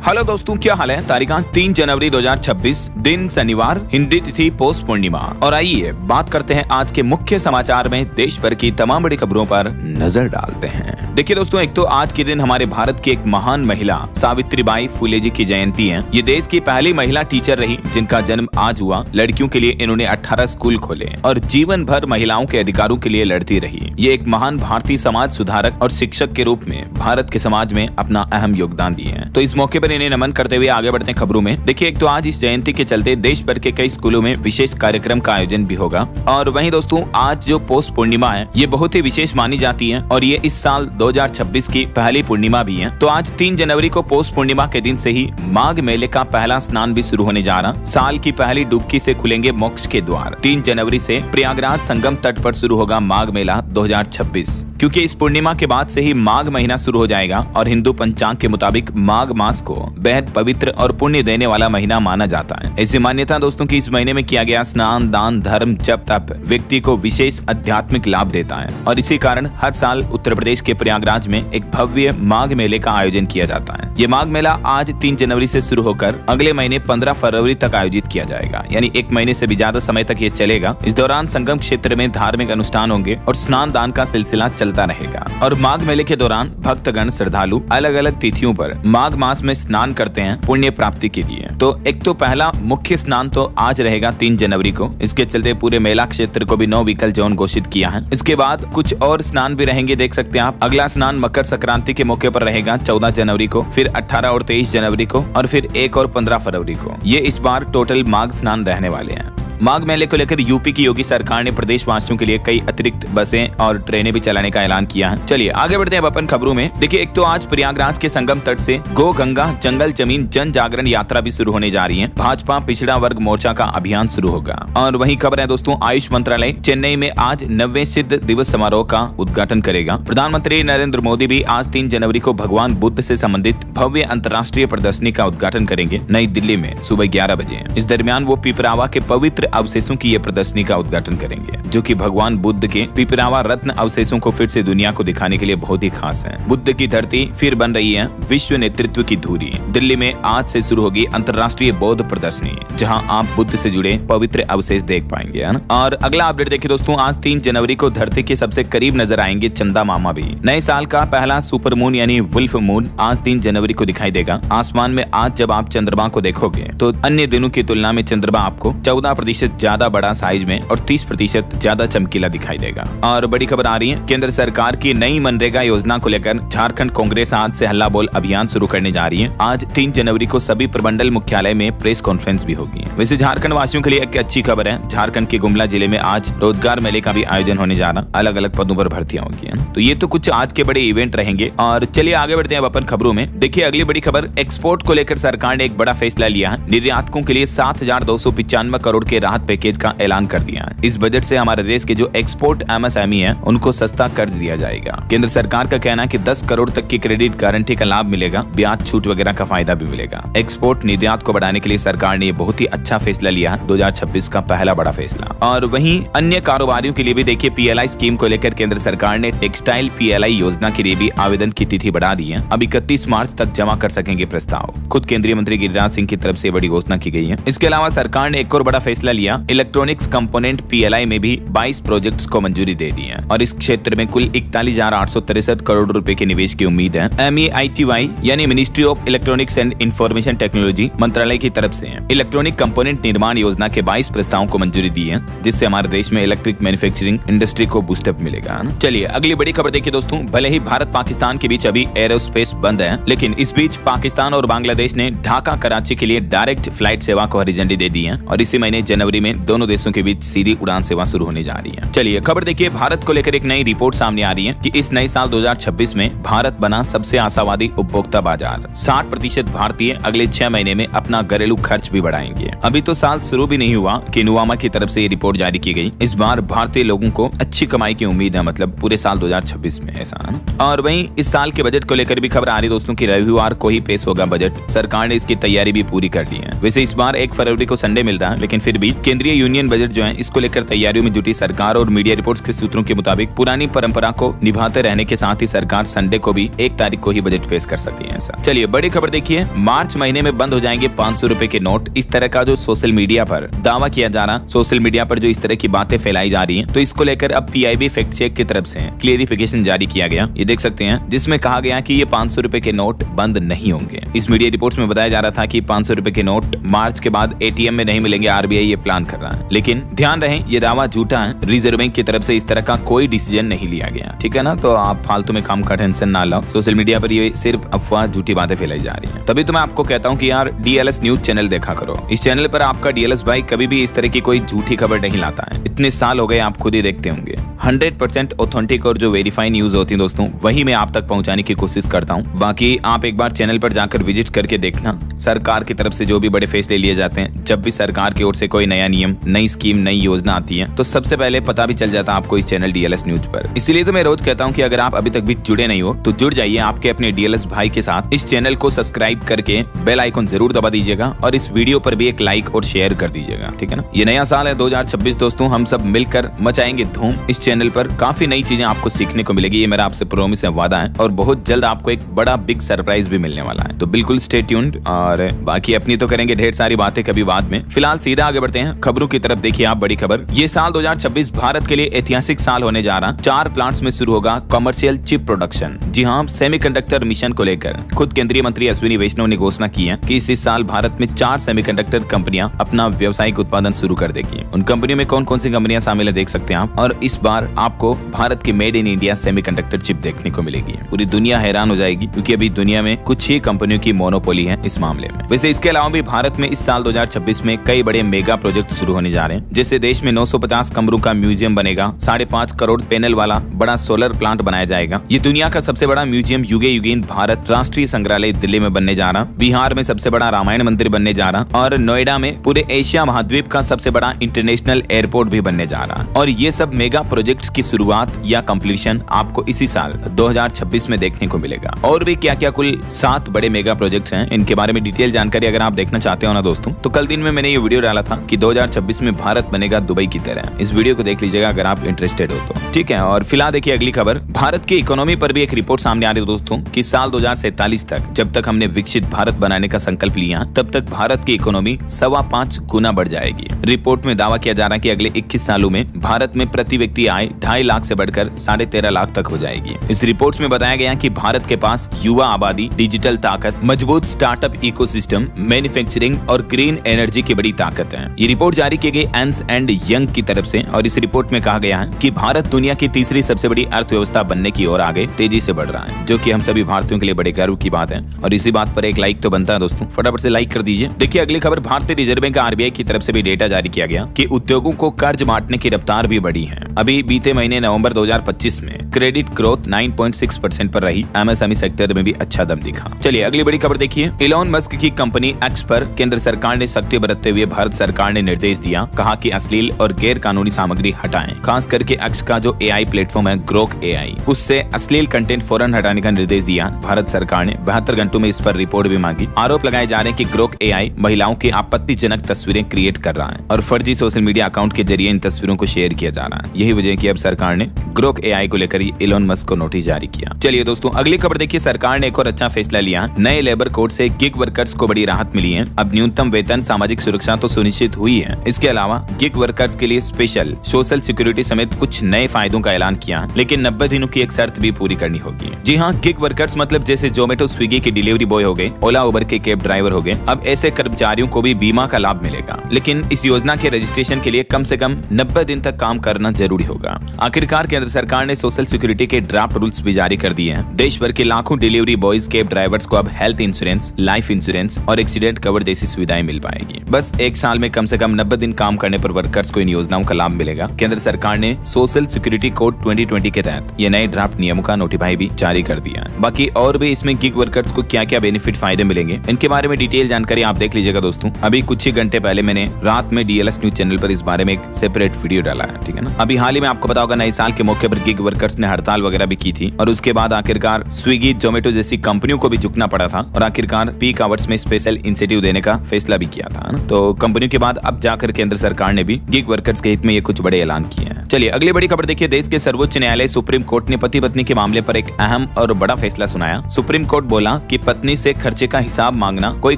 Hello दोस्तों, क्या हाल है। तारीख आज 3 जनवरी 2026, दिन शनिवार, हिंदी तिथि पौष पूर्णिमा। और आइए बात करते हैं आज के मुख्य समाचार में देश भर की तमाम बड़ी खबरों पर नजर डालते हैं। देखिए दोस्तों, एक तो आज के दिन हमारे भारत की एक महान महिला सावित्रीबाई फुले जी की जयंती है। ये देश की पहली महिला टीचर रही जिनका जन्म आज हुआ। लड़कियों के लिए इन्होंने 18 स्कूल खोले और जीवन भर महिलाओं के अधिकारों के लिए लड़ती रही। ये एक महान भारतीय समाज सुधारक और शिक्षक के रूप में भारत के समाज में अपना अहम योगदान दिए हैं। तो इस मौके पर इन्हें नमन करते हुए आगे बढ़ते हैं खबरों में। देखिए, एक तो आज इस जयंती के चलते देश भर के कई स्कूलों में विशेष कार्यक्रम का आयोजन भी होगा। और वहीं दोस्तों, आज जो पौष पूर्णिमा है ये बहुत ही विशेष मानी जाती है और ये इस साल 2026 की पहली पूर्णिमा भी है। तो आज 3 जनवरी को पौष पूर्णिमा के दिन से ही माघ मेले का पहला स्नान भी शुरू होने जा रहा। साल की पहली डुबकी से खुलेंगे मोक्ष के द्वार। 3 जनवरी से प्रयागराज संगम तट पर शुरू होगा माघ मेला 2026। क्योंकि इस पूर्णिमा के बाद से ही माघ महीना शुरू हो जाएगा और हिंदू पंचांग के मुताबिक माघ मास को बेहद पवित्र और पुण्य देने वाला महीना माना जाता है। ऐसी मान्यता दोस्तों की इस महीने में किया गया स्नान, दान, धर्म, जप, तप व्यक्ति को विशेष आध्यात्मिक लाभ देता है और इसी कारण हर साल उत्तर प्रदेश के प्रयागराज में एक भव्य माघ मेले का आयोजन किया जाता है। ये माघ मेला आज 3 जनवरी से शुरू होकर अगले महीने 15 फरवरी तक आयोजित किया जाएगा, यानी 1 महीने से भी ज्यादा समय तक ये चलेगा। इस दौरान संगम क्षेत्र में धार्मिक अनुष्ठान होंगे और स्नान दान का सिलसिला चलता रहेगा। और माघ मेले के दौरान भक्तगण श्रद्धालु अलग अलग तिथियों पर माघ मास में स्नान करते हैं पुण्य प्राप्ति के लिए। तो एक तो पहला मुख्य स्नान तो आज रहेगा 3 जनवरी को। इसके चलते पूरे मेला क्षेत्र को भी नो व्हीकल जोन घोषित किया है। इसके बाद कुछ और स्नान भी रहेंगे, देख सकते हैं आप। अगला स्नान मकर संक्रांति के मौके पर रहेगा 14 जनवरी को, फिर 18 और 23 जनवरी को और फिर 1 और 15 फरवरी को। ये इस बार टोटल माघ स्नान रहने वाले हैं। माघ मेले को लेकर यूपी की योगी सरकार ने प्रदेशवासियों के लिए कई अतिरिक्त बसें और ट्रेनें भी चलाने का ऐलान किया है। चलिए आगे बढ़ते हैं अब अपन खबरों में। देखिए, एक तो आज प्रयागराज के संगम तट से गो गंगा जंगल जमीन जन जागरण यात्रा भी शुरू होने जा रही है। भाजपा पिछड़ा वर्ग मोर्चा का अभियान शुरू होगा। और वहीं खबर है दोस्तों, आयुष मंत्रालय चेन्नई में आज 90वें सिद्ध दिवस समारोह का उद्घाटन करेगा। प्रधानमंत्री नरेंद्र मोदी भी आज 3 जनवरी को भगवान बुद्ध से संबंधित भव्य अंतर्राष्ट्रीय प्रदर्शनी का उद्घाटन करेंगे नई दिल्ली में सुबह 11 बजे। इस दरमियान वो पिपरावा के पवित्र अवशेषों की ये प्रदर्शनी का उद्घाटन करेंगे, जो कि भगवान बुद्ध के पिपरावा रत्न अवशेषों को फिर से दुनिया को दिखाने के लिए बहुत ही खास है। बुद्ध की धरती फिर बन रही है विश्व नेतृत्व की धुरी। दिल्ली में आज से शुरू होगी अंतर्राष्ट्रीय बौद्ध प्रदर्शनी, जहां आप बुद्ध से जुड़े पवित्र अवशेष देख पाएंगे, है ना। और अगला अपडेट देखिए दोस्तों, आज 3 जनवरी को धरती के सबसे करीब नजर आएंगे चंदा मामा भी। नए साल का पहला सुपर मून यानी वुल्फ मून आज 3 जनवरी को दिखाई देगा। आसमान में आज जब आप चंद्रमा को देखोगे तो अन्य दिनों की तुलना में चंद्रमा आपको 14% ज्यादा बड़ा साइज में और 30% ज्यादा चमकीला दिखाई देगा। और बड़ी खबर आ रही है, केंद्र सरकार की नई मनरेगा योजना को लेकर झारखंड कांग्रेस आज से हल्ला बोल अभियान शुरू करने जा रही है। आज 3 जनवरी को सभी प्रमंडल मुख्यालय में प्रेस कॉन्फ्रेंस भी होगी। वैसे झारखंड वासियों के लिए एक अच्छी खबर है, झारखंड के गुमला जिले में आज रोजगार मेले का भी आयोजन होने जा रहा। अलग अलग पदों पर भर्तियां होगी, है ना। तो ये तो कुछ आज के बड़े इवेंट रहेंगे। और चलिए आगे बढ़ते हैं अब अपन खबरों में। देखिए, अगली बड़ी खबर, एक्सपोर्ट को लेकर सरकार ने एक बड़ा फैसला लिया है। निर्यातकों के लिए 7,295 करोड़ के राहत पैकेज का ऐलान कर दिया है। इस बजट से हमारे देश के जो एक्सपोर्ट एमएसएमई है उनको सस्ता कर्ज दिया जाएगा। केंद्र सरकार का कहना है कि 10 करोड़ तक की क्रेडिट गारंटी का लाभ मिलेगा, ब्याज छूट वगैरह का फायदा भी मिलेगा। एक्सपोर्ट निर्यात को बढ़ाने के लिए सरकार ने बहुत ही अच्छा फैसला लिया है, 2026 का पहला बड़ा फैसला। और वहीं अन्य कारोबारियों के लिए भी देखिए, पीएलआई स्कीम को लेकर केंद्र सरकार ने टेक्सटाइल पीएलआई योजना के लिए भी आवेदन की तिथि बढ़ा दी है। अब 31 मार्च तक जमा कर सकेंगे प्रस्ताव। खुद केंद्रीय मंत्री गिरिराज सिंह की तरफ से बड़ी घोषणा की गई है। इसके अलावा सरकार ने एक और बड़ा फैसला लिया, इलेक्ट्रॉनिक्स कंपोनेंट पीएलआई में भी 22 प्रोजेक्ट्स को मंजूरी दे दी है और इस क्षेत्र में कुल 41,863 करोड़ रुपए के निवेश की उम्मीद है। MEITY यानी ministry of electronics and information technology मंत्रालय की तरफ से इलेक्ट्रॉनिक कंपोनेंट निर्माण योजना के 22 प्रस्तावों को मंजूरी दी है, जिससे हमारे देश में इलेक्ट्रिक मैन्युफैक्चरिंग इंडस्ट्री को बूस्टअप मिलेगा। चलिए अगली बड़ी खबर देखिए दोस्तों, भले ही भारत पाकिस्तान के बीच अभी एरोस्पेस बंद है, लेकिन इस बीच पाकिस्तान और बांग्लादेश ने ढाका कराची के लिए डायरेक्ट फ्लाइट सेवा को हरी झंडी दे दी है और इसी महीने जनवरी में दोनों देशों के बीच सीधी उड़ान सेवा शुरू होने जा रही है। चलिए खबर देखिए, भारत को लेकर एक नई रिपोर्ट सामने आ रही है कि इस नए साल 2026 में भारत बना सबसे आशावादी उपभोक्ता बाजार। 60% भारतीय अगले 6 महीने में अपना घरेलू खर्च भी बढ़ाएंगे। अभी तो साल शुरू भी नहीं हुआ कि नुवामा की तरफ से ये रिपोर्ट जारी की गई। इस बार भारतीय लोगों को अच्छी कमाई की उम्मीद है, मतलब पूरे साल 2026 में ऐसा है। और वहीं इस साल के बजट को लेकर भी खबर आ रही दोस्तों की रविवार को ही पेश होगा बजट। सरकार ने इसकी तैयारी भी पूरी कर ली है। वैसे इस बार 1 फरवरी को संडे मिल रहा है, लेकिन फिर भी केंद्रीय यूनियन बजट जो है इसको लेकर तैयारियों में जुटी सरकार और मीडिया रिपोर्ट्स के सूत्रों के मुताबिक पुरानी परंपरा को निभाते रहने के साथ ही सरकार संडे को भी 1 तारीख को ही बजट पेश कर सकती है। ऐसा चलिए बड़ी खबर देखिए, मार्च महीने में बंद हो जाएंगे 500 रुपए के नोट। इस तरह का जो सोशल मीडिया पर दावा किया जा रहा, सोशल मीडिया पर जो इस तरह की बातें फैलाई जा रही है, तो इसको लेकर अब PIB फैक्ट चेक की तरफ से क्लियरिफिकेशन जारी किया गया। ये देख सकते हैं जिसमें कहा गया कि ये 500 रुपए के नोट बंद नहीं होंगे। इस मीडिया रिपोर्ट्स में बताया जा रहा था कि 500 रुपए के नोट मार्च के बाद ATM में नहीं मिलेंगे, RBI ये प्लान कर रहा है। लेकिन ध्यान रहे ये दावा झूठा है, रिजर्व बैंक की तरफ से इस तरह का कोई डिसीजन नहीं लिया गया, ठीक है ना। तो आप फालतू में काम का टेंशन ना लो, सोशल मीडिया पर ये सिर्फ अफवाह झूठी बातें फैलाई जा रही है। तभी तो मैं आपको कहता हूँ कि यार DLS न्यूज चैनल देखा करो। इस चैनल पर आपका DLS भाई कभी भी इस तरह की कोई झूठी खबर नहीं लाता है। इतने साल हो गए, आप खुद ही देखते होंगे। 100% ऑथेंटिक और जो वेरीफाई न्यूज होती है दोस्तों, वही मैं आप तक पहुंचाने की कोशिश करता हूं। बाकी आप एक बार चैनल पर जाकर विजिट करके देखना, सरकार की तरफ से जो भी बड़े फैसले लिए जाते हैं, जब भी सरकार की ओर से कोई नया नियम, नई स्कीम, नई योजना आती है, तो सबसे पहले पता भी चल जाता है आपको इस चैनल DLS न्यूज पर। इसीलिए तो मैं रोज कहता हूँ कि अगर आप अभी तक भी जुड़े नहीं हो तो जुड़ जाइए आपके अपने DLS भाई के साथ। इस चैनल को सब्सक्राइब करके बेल आइकन जरूर दबा दीजिएगा और इस वीडियो पर भी एक लाइक और शेयर कर दीजिएगा, ठीक है ना। ये नया साल है 2026 दोस्तों, हम सब मिलकर मचाएंगे धूम। इस चैनल पर काफी नई चीजें आपको सीखने को मिलेगी, ये मेरा आपसे प्रॉमिस है, वादा है। और बहुत जल्द आपको एक बड़ा बिग सरप्राइज भी मिलने वाला है, तो बिल्कुल स्टे ट्यून्ड। और बाकी अपनी तो करेंगे ढेर सारी बातें कभी बाद में। फिलहाल सीधा आगे बढ़ते हैं खबरों की तरफ। देखिए आप बड़ी खबर, ये साल 2026 भारत के लिए ऐतिहासिक साल होने जा रहा। 4 प्लांट्स में शुरू होगा कमर्शियल चिप प्रोडक्शन। जी हाँ, सेमीकंडक्टर मिशन को लेकर खुद केंद्रीय मंत्री अश्विनी वैष्णव ने घोषणा की है कि इस साल भारत में 4 सेमीकंडक्टर कंपनियां अपना व्यावसायिक उत्पादन शुरू कर देगी। उन कंपनियों में कौन कौन सी कंपनियां शामिल है देख सकते हैं आप। और इस बार आपको भारत की made in India semiconductor chip देखने को मिलेगी। पूरी दुनिया हैरान हो जाएगी क्योंकि अभी दुनिया में कुछ ही कंपनियों की मोनोपोली है इस मामले में। वैसे इसके अलावा भी भारत में इस साल 2026 में कई बड़े मेगा प्रोजेक्ट शुरू होने जा रहे हैं। जैसे देश में 950 कमरों का म्यूजियम बनेगा, 5.5 करोड़ पैनल वाला बड़ा सोलर प्लांट बनाया जाएगा। ये दुनिया का सबसे बड़ा म्यूजियम युगे युगीन भारत राष्ट्रीय संग्रहालय दिल्ली में बनने जा रहा। बिहार में सबसे बड़ा रामायण मंदिर बनने जा रहा और नोएडा में पूरे एशिया महाद्वीप का सबसे बड़ा इंटरनेशनल एयरपोर्ट भी बनने जा रहा। और ये सब मेगा प्रोजेक्ट्स की शुरुआत या कंप्लीशन आपको इसी साल 2026 में देखने को मिलेगा। और भी क्या क्या कुल 7 बड़े मेगा प्रोजेक्ट्स हैं, इनके बारे में डिटेल जानकारी अगर आप देखना चाहते हो ना दोस्तों, तो कल दिन में मैंने ये वीडियो डाला था कि 2026 में भारत बनेगा दुबई की तरह। इस वीडियो को देख लीजिएगा अगर आप इंटरेस्टेड हो तो, ठीक है। और फिलहाल देखिए अगली खबर, भारत की इकोनॉमी पर भी एक रिपोर्ट सामने आ रही है दोस्तों कि साल 2047 तक जब तक हमने विकसित भारत बनाने का संकल्प लिया, तब तक भारत की इकोनॉमी 5.25 गुना बढ़ जाएगी। रिपोर्ट में दावा किया जा रहा है कि अगले 21 सालों में भारत में प्रति व्यक्ति आय 2.5 लाख से बढ़कर 13.5 लाख तक हो जाएगी। इस रिपोर्ट में बताया गया कि भारत के पास युवा आबादी, डिजिटल ताकत, मजबूत स्टार्टअप इकोसिस्टम, मैन्युफैक्चरिंग और ग्रीन एनर्जी की बड़ी ताकत है। ये रिपोर्ट जारी की गई एर्न्स्ट एंड यंग की तरफ से और इस रिपोर्ट में कहा गया है कि भारत दुनिया की तीसरी सबसे बड़ी अर्थव्यवस्था बनने की ओर आगे तेजी से बढ़ रहा है, जो कि हम सभी भारतीयों के लिए बड़े गर्व की बात है। और इसी बात पर एक लाइक तो बनता है दोस्तों, फटाफट से लाइक कर दीजिए। देखिए अगली खबर, भारतीय रिजर्व बैंक RBI की तरफ से भी डेटा जारी किया गया कि उद्योगों को कर्ज बांटने की रफ्तार भी बढ़ी है। अभी बीते महीने नवंबर 2025 में क्रेडिट ग्रोथ 9.6% पर रही। MSME सेक्टर में भी अच्छा दम दिखा। चलिए अगली बड़ी खबर देखिए, इलॉन मस्क की कंपनी एक्स पर केंद्र सरकार ने सख्ती बरतते हुए भारत सरकार ने निर्देश दिया, कहा कि अश्लील और गैर कानूनी सामग्री हटाएं। खास करके एक्स का जो AI प्लेटफॉर्म है ग्रोक AI, उससे अश्लील कंटेंट फौरन हटाने का निर्देश दिया। भारत सरकार ने 72 घंटों में इस पर रिपोर्ट भी मांगी। आरोप लगाए जा रहे हैं कि ग्रोक AI महिलाओं की आपत्तिजनक तस्वीरें क्रिएट कर रहा है और फर्जी सोशल मीडिया अकाउंट के जरिए इन तस्वीरों को शेयर किया जा रहा है। यही वजह है कि अब सरकार ने ग्रोक AI को लेकर इलॉन मस्क को नोटिस जारी किया। चलिए दोस्तों अगली खबर देखिए, सरकार ने एक और अच्छा फैसला लिया। नए लेबर कोड से गिग वर्कर्स को बड़ी राहत मिली है। अब न्यूनतम वेतन, सामाजिक सुरक्षा तो सुनिश्चित हुई है, इसके अलावा गिग वर्कर्स के लिए स्पेशल सोशल सिक्योरिटी समेत कुछ नए फायदों का ऐलान किया, लेकिन 90 दिनों की एक शर्त भी पूरी करनी होगी। जी हाँ, गिग वर्कर्स मतलब जैसे जोमेटो, स्विगी के डिलीवरी बॉय हो गए, ओला उबर के कैब ड्राइवर हो गए। अब ऐसे कर्मचारियों को भी बीमा का लाभ मिलेगा, लेकिन इस योजना के रजिस्ट्रेशन के लिए कम से कम 90 दिन तक काम करना जरूरी होगा। आखिरकार केंद्र सरकार ने सोशल सिक्योरिटी के ड्राफ्ट रूल्स भी जारी कर दिए हैं। देश भर के लाखों डिलीवरी बॉयज, कैब ड्राइवर्स को अब हेल्थ इंश्योरेंस, लाइफ इंश्योरेंस और एक्सीडेंट कवर जैसी सुविधाएं मिल पाएगी। बस एक साल में कम से कम 90 दिन काम करने पर वर्कर्स को इन योजनाओं का लाभ मिलेगा। केंद्र सरकार ने सोशल सिक्योरिटी कोड 2020 के तहत ये नए ड्राफ्ट नियमों का नोटिफाई भी जारी कर दिया। बाकी और भी इसमें गिग वर्कर्स को क्या क्या बेनिफिट फायदे मिलेंगे, इनके बारे में डिटेल जानकारी आप देख लीजिएगा दोस्तों। अभी कुछ ही घंटे पहले मैंने रात में DLS न्यूज चैनल पर इस बारे में एक सेपरेट वीडियो डाला है, ठीक है ना। अभी हाल ही में आपको पता होगा नए साल के मौके पर गिग वर्कर्स ने हड़ताल वगैरह भी की थी और उसके बाद आखिरकार स्विगी, जोमेटो जैसी कंपनियों को भी झुकना पड़ा था और आखिरकार पीक आवर्स में स्पेशल इंसेंटिव देने का फैसला भी किया था ना। तो कंपनियों के बाद अब जाकर केंद्र सरकार ने भी गिग वर्कर्स के हित में ये कुछ बड़े ऐलान किए हैं। चलिए अगली बड़ी खबर देखिए। देश के सर्वोच्च न्यायालय सुप्रीम कोर्ट ने पति पत्नी के मामले पर एक अहम और बड़ा फैसला सुनाया। सुप्रीम कोर्ट बोला कि पत्नी से खर्चे का हिसाब मांगना कोई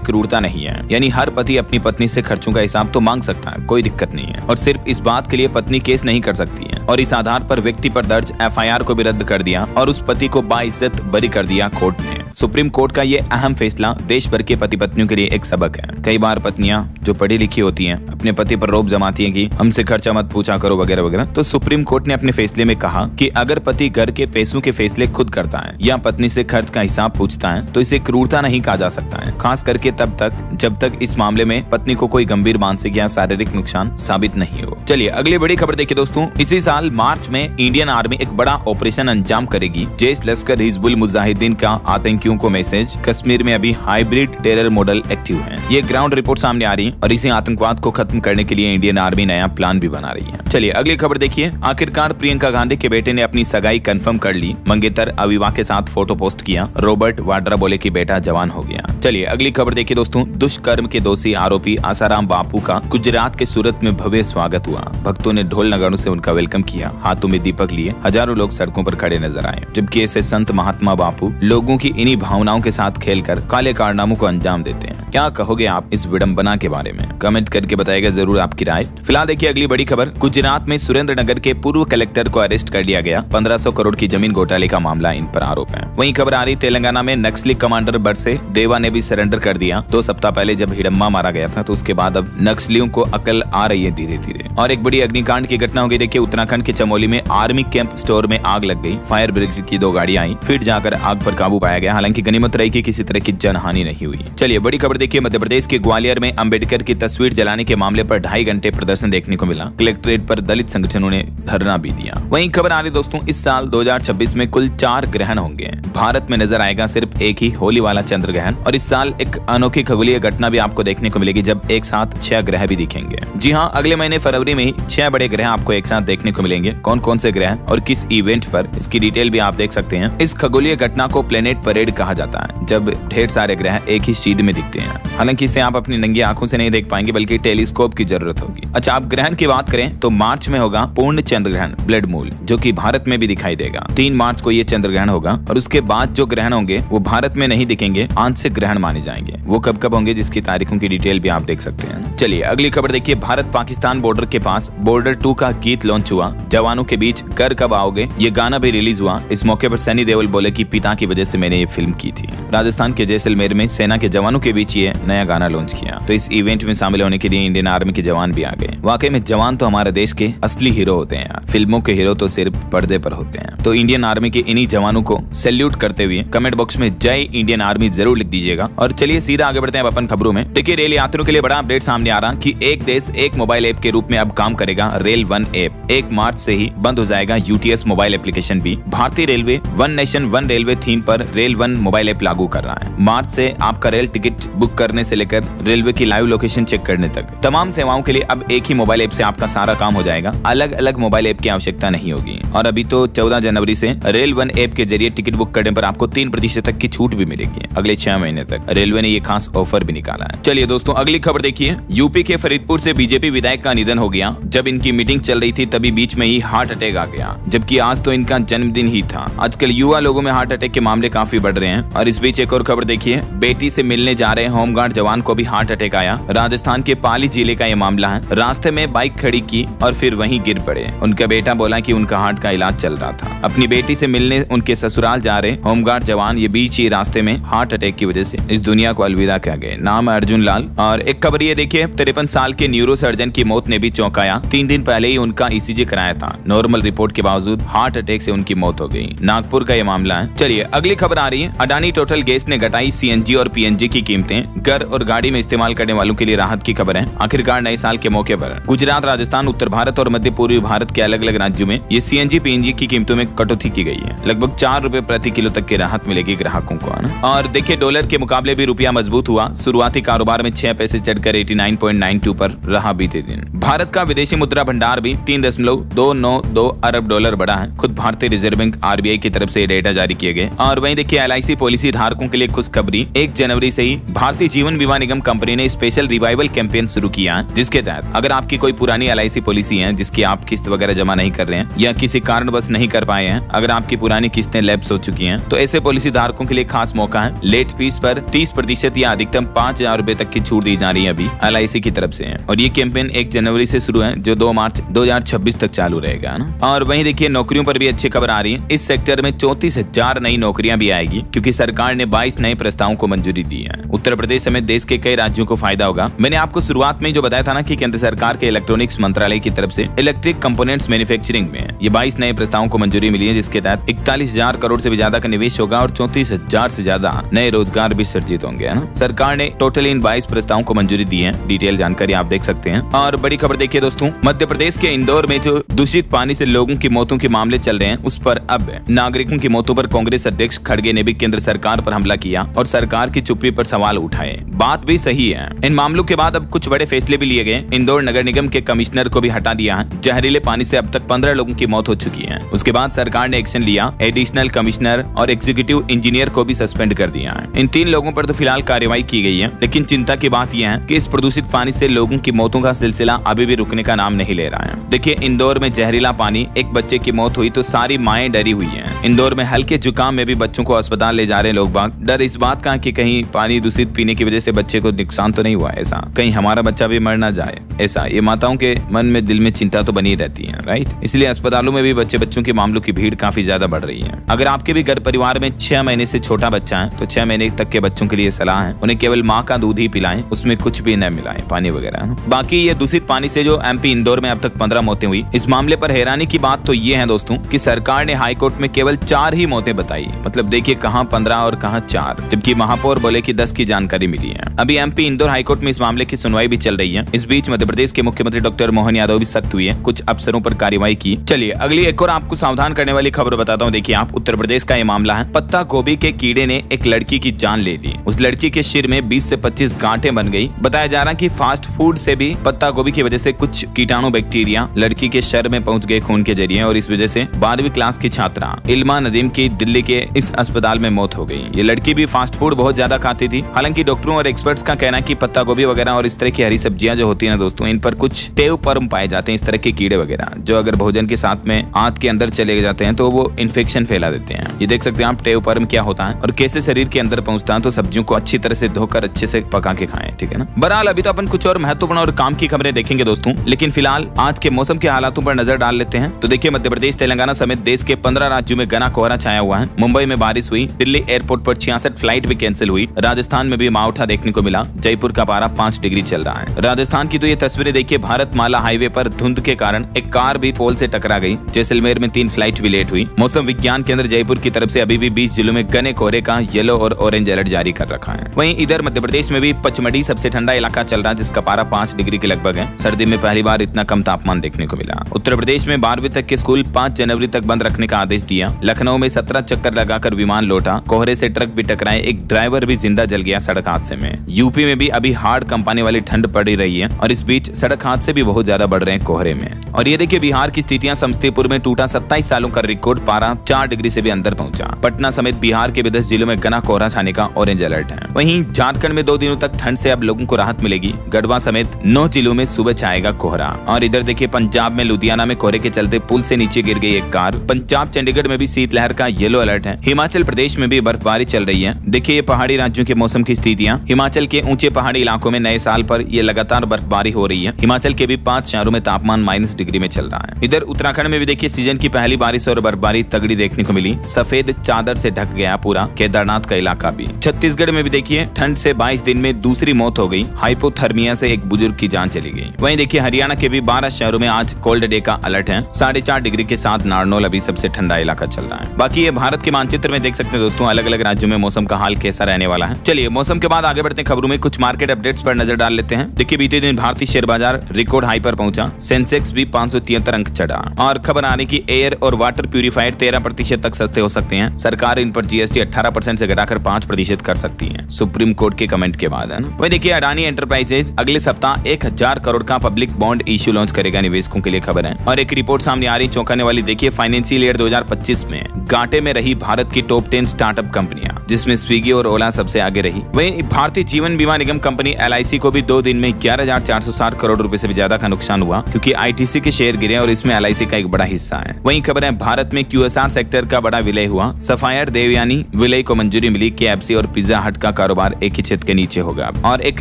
क्रूरता नहीं है, यानी हर पति अपनी पत्नी से खर्चों का हिसाब तो मांग सकता है, कोई दिक्कत नहीं है। और सिर्फ इस बात के लिए पत्नी केस नहीं कर सकती है। और इस आधार पर व्यक्ति पर दर्ज FIR को भी रद्द कर दिया और उस पति को बाइज्जत बरी कर दिया कोर्ट ने। सुप्रीम कोर्ट का ये अहम फैसला देश भर के पति पत्नियों के लिए एक सबक है। कई बार पत्नियां जो पढ़ी लिखी होती हैं अपने पति पर रोब जमाती हैं कि हमसे खर्चा मत पूछा करो वगैरह वगैरह। तो सुप्रीम कोर्ट ने अपने फैसले में कहा कि अगर पति घर के पैसों के फैसले खुद करता है या पत्नी से खर्च का हिसाब पूछता है तो इसे क्रूरता नहीं कहा जा सकता है, खास करके तब तक जब तक इस मामले में पत्नी को कोई गंभीर मानसिक या शारीरिक नुकसान साबित नहीं हो। चलिए अगली बड़ी खबर देखिए दोस्तों। इसी साल मार्च में इंडियन आर्मी एक बड़ा ऑपरेशन अंजाम करेगी। जैश लश्कर हिजबुल मुजाहिदीन का आतंकियों को मैसेज, कश्मीर में अभी हाइब्रिड टेरर मॉडल एक्टिव है। ये ग्राउंड रिपोर्ट सामने आ रही है और इसी आतंकवाद को खत्म करने के लिए इंडियन आर्मी नया प्लान भी बना रही है। चलिए अगली खबर देखिए। आखिरकार प्रियंका गांधी के बेटे ने अपनी सगाई कंफर्म कर ली। मंगेतर अविवा के साथ फोटो पोस्ट किया। रॉबर्ट वाड्रा बोले कि बेटा जवान हो गया। चलिए अगली खबर देखिए दोस्तों। दुष्कर्म के दोषी आरोपी आसाराम बापू का गुजरात के सूरत में भव्य स्वागत हुआ। भक्तों ने ढोल नगाड़ों से उनका वेलकम किया। हाथों में दीपक लिए हजारों लोग सड़कों पर खड़े नजर आए। जबकि ऐसे संत महात्मा बापू लोगों की इन्हीं भावनाओं के साथ खेलकर काले कारनामों को अंजाम देते हैं। क्या कहोगे आप इस विडंबना के बारे में? कमेंट करके बताइएगा जरूर आपकी राय। फिलहाल देखिए अगली बड़ी खबर। गुजरात में सुरेंद्रनगर के पूर्व कलेक्टर को अरेस्ट कर लिया गया। 1500 करोड़ की जमीन घोटाले का मामला इन पर आरोप है। वहीं खबर आ रही तेलंगाना में नक्सली कमांडर बरसे देवा ने भी सरेंडर कर दिया। 2 सप्ताह पहले जब हिडम्मा मारा गया था तो उसके बाद अब नक्सलियों को अकल आ रही है धीरे धीरे। और एक बड़ी अग्निकांड की घटना हो गई। देखिए उत्तराखंड के चमोली में आर्मी कैंप स्टोर में आग लग गई। फायर ब्रिगेड की 2 गाड़ियां आई, फिर जाकर आग पर काबू पाया गया। हालांकि गनीमत रही कि किसी तरह की जनहानि नहीं हुई। चलिए बड़ी खबर देखिए। मध्य प्रदेश के ग्वालियर में अंबेडकर की तस्वीर जलाने के मामले पर 2.5 घंटे प्रदर्शन देखने को मिला। कलेक्ट्रेट पर दलित संगठनों ने धरना भी दिया। वहीं खबर आ रही दोस्तों, इस साल 2026 में कुल 4 ग्रहण होंगे। भारत में नजर आएगा सिर्फ एक ही होली वाला चंद्र ग्रहण। और इस साल एक अनोखी खगोलीय घटना भी आपको देखने को मिलेगी जब एक साथ 6 ग्रह भी दिखेंगे। जी हाँ, अगले महीने फरवरी में ही 6 बड़े ग्रह आपको एक साथ देखने को मिलेंगे। कौन कौन से ग्रह और किस इवेंट पर, इसकी डिटेल भी आप देख सकते हैं। इस खगोलीय घटना को प्लेनेट परेड कहा जाता है, जब ढेर सारे ग्रह एक ही सीध में दिखते हैं। हालांकि इसे आप अपनी नंगी आंखों से नहीं देख पाएंगे बल्कि टेलीस्कोप की जरूरत होगी। अच्छा, आप ग्रहण की बात करें तो मार्च में होगा पूर्ण चंद्र ग्रहण ब्लड मून, जो कि भारत में भी दिखाई देगा। 3 मार्च को ये चंद्र ग्रहण होगा और उसके बाद जो ग्रहण होंगे वो भारत में नहीं दिखेंगे, आंशिक ग्रहण माने जाएंगे। वो कब कब होंगे जिसकी तारीखों की डिटेल भी आप देख सकते हैं। चलिए अगली खबर देखिए। भारत पाकिस्तान बॉर्डर के पास बॉर्डर 2 का गीत लॉन्च हुआ। जवानों के बीच घर कब आओगे, ये गाना भी रिलीज हुआ। इस मौके पर सनी देओल बोले कि पिता की वजह से मैंने ये फिल्म की थी। राजस्थान के जैसलमेर में सेना के जवानों के बीच ये नया गाना लॉन्च किया। तो इस इवेंट में शामिल होने के लिए इंडियन आर्मी के जवान भी आ गए। वाकई में जवान तो हमारे देश के असली हीरो होते हैं यार। फिल्मों के हीरो तो सिर्फ पर्दे पर होते हैं। तो इंडियन आर्मी के इन्हीं जवानों को सैल्यूट करते हुए कमेंट बॉक्स में जय इंडियन आर्मी जरूर लिख दीजिएगा। और चलिए सीधा आगे बढ़ते हैं अपन खबरों में। देखिए रेल यात्रियों के लिए बड़ा अपडेट सामने आ रहा कि एक देश एक मोबाइल ऐप के रूप में अब काम करेगा रेल वन ऐप। 1 मार्च से ही बंद हो जाएगा UTS मोबाइल एप्लीकेशन भी। भारतीय railway one nation one railway theme पर रेल वन मोबाइल ऐप लागू कर रहा है। मार्च से आपका रेल टिकट बुक करने से लेकर रेलवे की लाइव लोकेशन चेक करने तक तमाम सेवाओं के लिए अब एक ही मोबाइल ऐप से आपका सारा काम हो जाएगा। अलग अलग मोबाइल ऐप की आवश्यकता नहीं होगी। और अभी तो 14 जनवरी से रेल वन ऐप के जरिए टिकट बुक करने पर आपको 3% तक की छूट भी मिलेगी अगले 6 महीने तक। रेलवे ने ये खास ऑफर भी निकाला है। चलिए दोस्तों अगली खबर देखिए। यूपी के फरीदपुर से बीजेपी विधायक का निधन हो गया। जब इनकी मीटिंग चल रही थी तभी बीच में ही हार्ट अटैक आ गया, जबकि आज तो इनका जन्मदिन ही था। आजकल युवा लोगों में हार्ट अटैक के मामले काफी बढ़ रहे हैं। और इस बीच एक और खबर देखिए। बेटी से मिलने जा रहे होमगार्ड जवान को भी हार्ट अटैक आया। राजस्थान के पाली जिले का ये मामला है। रास्ते में बाइक खड़ी की और फिर वहीं गिर पड़े। उनका बेटा बोला कि उनका हार्ट का इलाज चल रहा था। अपनी बेटी से मिलने उनके ससुराल जा रहे होमगार्ड जवान ये बीच ही रास्ते में हार्ट अटैक की वजह से इस दुनिया को अलविदा कह गए। नाम है अर्जुन लाल। और एक खबर ये देखिए, 53 साल के न्यूरो सर्जन की मौत ने भी चौंकाया। 3 दिन पहले ही उनका ECG कराया था। नॉर्मल रिपोर्ट के बावजूद हार्ट अटैक से उनकी मौत हो गई। नागपुर का ये मामला है। चलिए अगली खबर आ रही है। अडानी टोटल गैस ने घटाई CNG और PNG की कीमतें। घर और गाड़ी में इस्तेमाल करने वालों के लिए राहत की खबर है। आखिरकार नए साल के मौके पर गुजरात, राजस्थान, उत्तर भारत और मध्य पूर्वी भारत के अलग अलग राज्यों में ये CNG PNG की कीमतों में कटौती की गई है। लगभग 4 रुपए प्रति किलो तक की राहत मिलेगी ग्राहकों को। और देखिए डॉलर के मुकाबले भी रुपया मजबूत हुआ। शुरुआती कारोबार में 6 पैसे चढ़कर 89.92 पर रहा बीते दिन। भारत का विदेशी मुद्रा भंडार भी 3.6 $292 अरब बढ़ा है। खुद भारतीय रिजर्व बैंक RBI की तरफ से डेटा जारी किए गए। और वहीं देखिए LIC पॉलिसी धारकों के लिए खुशखबरी, 1 जनवरी से ही भारतीय जीवन बीमा निगम कंपनी ने स्पेशल रिवाइवल कैंपेन शुरू किया है, जिसके तहत अगर आपकी कोई पुरानी LIC पॉलिसी है जिसकी आप किस्त वगैरह जमा नहीं कर रहे हैं या किसी कारणवश नहीं कर पाए हैं, अगर आपकी पुरानी किस्तें लैप्स हो चुकी हैं, तो ऐसे पॉलिसी धारकों के लिए खास मौका है। लेट फीस पर 30% या अधिकतम 5,000 रुपए तक की छूट दी जा रही है अभी LIC की तरफ से है। और ये कैंपेन 1 जनवरी से शुरू है, जो 2 मार्च 2026 तक चालू रहेगा ना। और वहीं देखिए नौकरियों पर भी अच्छी खबर आ रही है। इस सेक्टर में 34,000 नई नौकरियां भी आएगी, क्योंकि सरकार ने 22 नए प्रस्तावों को मंजूरी दी है। उत्तर प्रदेश समेत देश के कई राज्यों को फायदा होगा। मैंने आपको शुरुआत में जो बताया था ना कि केंद्र सरकार के इलेक्ट्रॉनिक्स मंत्रालय की तरफ से इलेक्ट्रिक कंपोनेंट्स मैन्युफैक्चरिंग में ये 22 नए प्रस्तावों को मंजूरी मिली है, जिसके तहत 41,000 करोड़ से भी ज्यादा का निवेश होगा और 34,000 से ज्यादा नए रोजगार भी सृजित होंगे। सरकार ने टोटल इन 22 प्रस्तावों को मंजूरी दी है। डिटेल जानकारी आप देख सकते हैं। और बड़ी खबर देखिए दोस्तों, मध्य प्रदेश के इंदौर में जो दूषित पानी से लोगों की मौतों के मामले चल रहे हैं, उस पर अब नागरिकों की मौतों पर कांग्रेस अध्यक्ष खड़गे ने भी केंद्र सरकार पर हमला किया और सरकार की चुप्पी पर सवाल उठाए। बात भी सही है। इन मामलों के बाद अब कुछ बड़े फैसले भी लिए गए। इंदौर नगर निगम के कमिश्नर को भी हटा दिया है। जहरीले पानी से अब तक 15 लोगों की मौत हो चुकी है। उसके बाद सरकार ने एक्शन लिया, एडिशनल कमिश्नर और एग्जीक्यूटिव इंजीनियर को भी सस्पेंड कर दिया है। इन 3 लोगों पर तो फिलहाल कार्रवाई की गई है, लेकिन चिंता की बात यह है कि इस प्रदूषित पानी से लोगों की मौतों का सिलसिला अभी भी रुकने का नाम नहीं ले रहा है। देखिए इंदौर में जहरीला पानी, एक बच्चे की मौत हुई तो सारी माएं डरी हुई हैं। इंदौर में हल्के जुकाम में भी बच्चों को अस्पताल ले जा रहे लोग बाग। डर इस बात का कि कहीं पानी दूषित पीने की वजह से बच्चे को नुकसान तो नहीं हुआ, ऐसा कहीं हमारा बच्चा भी मर ना जाए, ऐसा ये माताओं के मन में दिल में चिंता तो बनी रहती है, राइट। इसलिए अस्पतालों में भी बच्चों के मामलों की भीड़ काफी ज्यादा बढ़ रही है। अगर आपके भी घर परिवार में 6 महीने से छोटा बच्चा है तो 6 महीने तक के बच्चों के लिए सलाह है उन्हें केवल माँ का दूध ही पिलाएं, उसमें कुछ भी न मिलाएं, पानी वगैरह। बाकी ये दूषित पानी से जो MP इंदौर में अब तक 15 मौतें हुई, इस मामले पर हैरानी की बात तो ये है दोस्तों कि सरकार ने हाईकोर्ट में केवल 4 ही मौतें बताई। मतलब देखिए कहां 15 और कहां 4, जबकि महापौर बोले कि 10 की जानकारी मिली है। अभी MP इंदौर हाईकोर्ट में इस मामले की सुनवाई भी चल रही है। इस बीच मध्य प्रदेश के मुख्यमंत्री डॉक्टर मोहन यादव भी सख्त हुए, कुछ अफसरों पर कार्रवाई की। चलिए अगली एक और आपको सावधान करने वाली खबर बताता हूँ। देखिए आप, उत्तर प्रदेश का ये मामला है। पत्ता गोभी के कीड़े ने एक लड़की की जान ले ली। उस लड़की के सिर में 20 से 25 गांठें बन गई। बताया जा रहा है कि फास्ट फूड से भी पत्ता गोभी की वजह से कुछ कीटाणु बैक्टीरिया लड़की के शरीर में पहुंच गए खून के जरिए, और इस वजह से 12वीं क्लास की छात्रा इल्मा नदीम की दिल्ली के इस अस्पताल में मौत हो गई। ये लड़की भी फास्ट फूड बहुत ज्यादा खाती थी। हालांकि डॉक्टरों और एक्सपर्ट्स का कहना है कि पत्ता गोभी वगैरह और इस तरह की हरी सब्जियां जो होती है ना दोस्तों, इन पर कुछ टेवपर्म पाए जाते हैं, इस तरह के कीड़े वगैरह, जो अगर भोजन के साथ में आंत के अंदर चले जाते हैं तो वो इन्फेक्शन फैला देते हैं। ये देख सकते हैं आप टेवपर्म क्या होता है और कैसे शरीर के अंदर पहुंचता है। तो सब्जियों को अच्छी तरह से धोकर अच्छे से पका के खाएं, ठीक है ना। बहरहाल अभी तो अपन कुछ और महत्वपूर्ण और काम की खबरें देखेंगे दोस्तों, लेकिन फिलहाल आज के मौसम के हालातों पर नजर डाल लेते हैं। तो देखिए मध्य प्रदेश, तेलंगाना समेत देश के 15 राज्यों में घना कोहरा छाया हुआ है। मुंबई में बारिश हुई, दिल्ली एयरपोर्ट पर 66 फ्लाइट भी कैंसिल हुई। राजस्थान में भी मावठा देखने को मिला। जयपुर का पारा 5 डिग्री चल रहा है। राजस्थान की तो ये तस्वीरें देखिए, भारतमाला हाईवे पर धुंध के कारण एक कार भी पोल से टकरा गई। जैसलमेर में 3 फ्लाइट भी लेट हुई। मौसम विज्ञान केंद्र जयपुर की तरफ से अभी भी 20 जिलों में घने कोहरे का येलो और ऑरेंज अलर्ट जारी कर रखा है। वहीं इधर मध्य प्रदेश में भी पचमढ़ी सबसे ठंडा इलाका चल रहा है, जिसका पारा 5 डिग्री के लगभग है। सर्दी में पहली बार इतना कम तापमान देखने को मिला। उत्तर प्रदेश में 12वीं तक के स्कूल 5 जनवरी तक बंद रखने का आदेश दिया। लखनऊ में 17 चक्कर लगाकर विमान लौटा। कोहरे से ट्रक भी टकराए, एक ड्राइवर भी जिंदा जल गया सड़क हादसे में। यूपी में भी अभी हाड़ कंपाने वाली ठंड पड़ी रही है और इस बीच सड़क हादसे भी बहुत ज्यादा बढ़ रहे हैं कोहरे में। और ये देखिए बिहार की स्थितियां, समस्तीपुर में टूटा 27 सालों का रिकॉर्ड, पारा 4 डिग्री से भी अंदर पहुंचा। पटना समेत बिहार के 10 जिलों में घना कोहरा छाने का ऑरेंज अलर्ट है। वहीं झारखंड में 2 दिनों तक ठंड से अब लोगों को राहत मिलेगी। गढ़वा समेत 9 जिलों में सुबह छाएगा कोहरा। और इधर देखिए पंजाब में लुधियाना में कोहरे के चलते पुल से नीचे गिर गई एक कार। पंजाब चंडीगढ़ में भी शीतलहर का येलो अलर्ट है। हिमाचल प्रदेश में भी बर्फबारी चल रही है। देखिए ये पहाड़ी राज्यों के मौसम की स्थितियां। हिमाचल के ऊंचे पहाड़ी इलाकों में नए साल पर ये लगातार बर्फबारी हो रही है। हिमाचल के भी 5 शहरों में तापमान -, डिग्री में चल रहा है। इधर उत्तराखंड में भी देखिए सीजन की पहली बारिश और बर्फबारी तगड़ी देखने को मिली। सफेद चादर से ढक गया पूरा केदारनाथ का इलाका भी। छत्तीसगढ़ में भी देखिए ठंड से 22 दिन में दूसरी मौत हो गई। हाइपोथर्मिया से एक बुजुर्ग की जान चली गई। वहीं देखिए हरियाणा के भी 12 शहरों में आज कोल्ड डे का अलर्ट है। 4.5 डिग्री के साथ नारनौल अभी सबसे ठंडा इलाका चल रहा है। बाकी ये भारत के मानचित्र में देख सकते हैं दोस्तों, अलग अलग राज्यों में मौसम का हाल कैसा रहने वाला है। चलिए मौसम के बाद आगे बढ़ते हैं खबरों में। कुछ मार्केट अपडेट्स पर नजर डाल लेते हैं। देखिए बीते दिन भारतीय शेयर बाजार रिकॉर्ड हाई पर पहुंचा। सेंसेक्स भी 573 अंक चढ़ा। और खबर आ रही कि एयर और वाटर प्यूरिफायर 13% तक सस्ते हो सकते हैं। सरकार इन पर GST 18% से घटाकर 5% कर सकती है, सुप्रीम कोर्ट के कमेंट के बाद, है ना। वही देखिए अडानी एंटरप्राइजेज अगले सप्ताह 1000 करोड़ का पब्लिक बॉन्ड इश्यू लॉन्च करेगा। निवेशकों के लिए खबर है। और एक रिपोर्ट सामने आ रही चौंकाने वाली, देखिए फाइनेंशियल ईयर 2025 में घाटे में रही भारत की टॉप 10 स्टार्टअप कंपनियां, जिसमें स्विगी और ओला सबसे आगे रही। वहीं भारतीय जीवन बीमा निगम कंपनी LIC को भी 2 दिन में 11,460 करोड़ रुपए से भी ज्यादा का नुकसान हुआ, क्योंकि ITC के शेयर गिरे और इसमें LIC का एक बड़ा हिस्सा है। वहीं खबर है भारत में QSR सेक्टर का बड़ा विलय हुआ। सफायर देवयानी विलय को मंजूरी मिली। KFC और पिज्जा हट का कारोबार एक ही छत के नीचे होगा। और एक